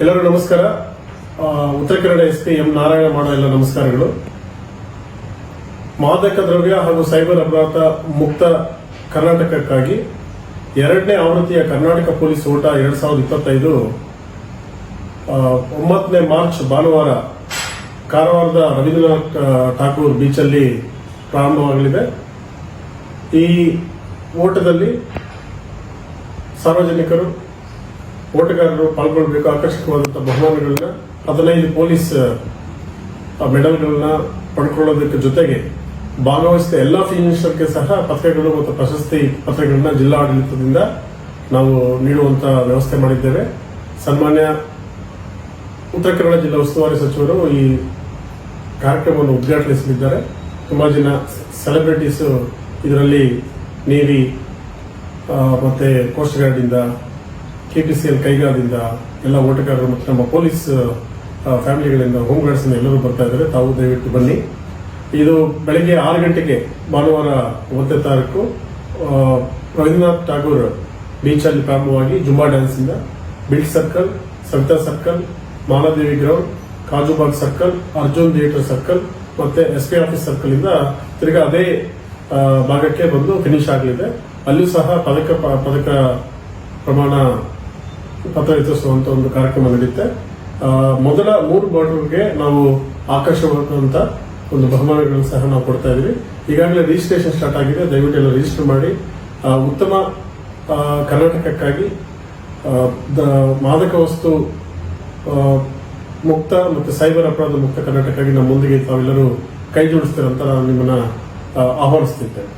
ಎಲ್ಲರೂ ನಮಸ್ಕಾರ. Uttara Kannada SP M Narayana ಮಾಡೋ ಎಲ್ಲ ನಮಸ್ಕಾರಗಳು. ಮಾದಕ ದ್ರವ್ಯ ಹಾಗೂ ಸೈಬರ್ ಅಪರಾಧ ಮುಕ್ತ ಕರ್ನಾಟಕಕ್ಕಾಗಿ 2ನೇ ಆವೃತ್ತಿಯ ಕರ್ನಾಟಕ ಪೊಲೀಸ್ ಓಟ 2025 9ನೇ ಮಾರ್ಚ್ ಭಾನುವಾರ ಕಾರವಾರದ ರವೀಂದ್ರನಾಥ್ ಠಾಕೂರ್ ಬೀಚಲ್ಲಿ ಪ್ರಾರಂಭವಾಗಲಿದೆ. ಈ ಓಟದಲ್ಲಿ ಸಾರ್ವಜನಿಕರು ಓಟಗಾರರು ಪಾಲ್ಗೊಳ್ಳಬೇಕು. ಆಕರ್ಷಕವಾದಂತಹ ಬಹುಮಾನಗಳನ್ನ 15 ಪೊಲೀಸ್ ಮೆಡಲ್ಗಳನ್ನ ಪಡ್ಕೊಳ್ಳೋದಕ್ಕೆ ಜೊತೆಗೆ ಭಾಗವಹಿಸಿದ ಎಲ್ಲಾ ಫಿನಿಷರ್ಗೆ ಸಹ ಪದಕಗಳು ಮತ್ತು ಪ್ರಶಸ್ತಿ ಪತ್ರಗಳನ್ನ ಜಿಲ್ಲಾ ಆಡಳಿತದಿಂದ ನಾವು ನೀಡುವಂತಹ ವ್ಯವಸ್ಥೆ ಮಾಡಿದ್ದೇವೆ. ಸನ್ಮಾನ್ಯ ಉತ್ತರ ಕನ್ನಡ ಜಿಲ್ಲಾ ಉಸ್ತುವಾರಿ ಸಚಿವರು ಈ ಕಾರ್ಯಕ್ರಮವನ್ನು ಉದ್ಘಾಟಿಸಲಿದ್ದಾರೆ. ತುಂಬಾ ಜನ ಸೆಲೆಬ್ರಿಟೀಸ್ ಇದರಲ್ಲಿ ನೇವಿ ಮತ್ತೆ ಕೋಸ್ಟ್ ಗಾರ್ಡ್ ಇಂದ KPCL ಕೈಗಾರದಿಂದ ಎಲ್ಲ ಓಟಗಾರರು ಮತ್ತು ನಮ್ಮ ಪೊಲೀಸ್ ಫ್ಯಾಮಿಲಿಗಳಿಂದ ಹೋಮ್ ಗಾರ್ಡ್ಸ್ ಎಲ್ಲರೂ ಬರ್ತಾ ಇದ್ದಾರೆ. ತಾವು ದಯವಿಟ್ಟು ಬನ್ನಿ. ಇದು ಬೆಳಗ್ಗೆ 6 ಗಂಟೆಗೆ ಭಾನುವಾರ 9ನೇ ತಾರೀಕು ರವೀಂದ್ರನಾಥ್ ಠಾಗೂರ್ ಬೀಚ್ ಅಲ್ಲಿ ಪ್ರಾರಂಭವಾಗಿ ಜುಂಬಾ ಡ್ಯಾನ್ಸ್ ಇಂದ built circle, Savita circle, Maladevi ground, Kajubag circle, Arjun theatre circle ಮತ್ತೆ SP ಆಫೀಸ್ ಸರ್ಕಲ್ ಇಂದ ತಿರ್ಗಾ ಅದೇ ಭಾಗಕ್ಕೆ ಬಂದು ಫಿನಿಶ್ ಆಗಲಿದೆ. ಅಲ್ಲೂ ಸಹ ಪದಕ ಪ್ರಮಾಣ ಪತ್ರ ವಿತರಿಸುವಂತ ಒಂದು ಕಾರ್ಯಕ್ರಮ ನಡೆಯುತ್ತೆ. ಮೊದಲ 3 ಬಾರ್ಡರ್ಗೆ ನಾವು ಆಕರ್ಷವಾದಂತ ಒಂದು ಬಹುಮಾನಗಳನ್ನು ಸಹ ನಾವು ಕೊಡ್ತಾ ಇದೀವಿ. ಈಗಾಗಲೇ ರಿಜಿಸ್ಟ್ರೇಷನ್ ಸ್ಟಾರ್ಟ್ ಆಗಿದೆ. ದಯವಿಟ್ಟು ಎಲ್ಲ ರಿಜಿಸ್ಟರ್ ಮಾಡಿ ಉತ್ತಮ ಕರ್ನಾಟಕಕ್ಕಾಗಿ ಮಾದಕ ವಸ್ತು ಮುಕ್ತ ಮತ್ತು ಸೈಬರ್ ಅಪರಾಧ ಮುಕ್ತ ಕರ್ನಾಟಕಕ್ಕಾಗಿ ನಮ್ಮೊಂದಿಗೆ ತಾವೆಲ್ಲರೂ ಕೈ ಜೋಡಿಸ್ತೀರಂತ ನಾನು ನಿಮ್ಮನ್ನ ಆಹ್ವಾನಿಸ್ತಿದ್ದೇನೆ.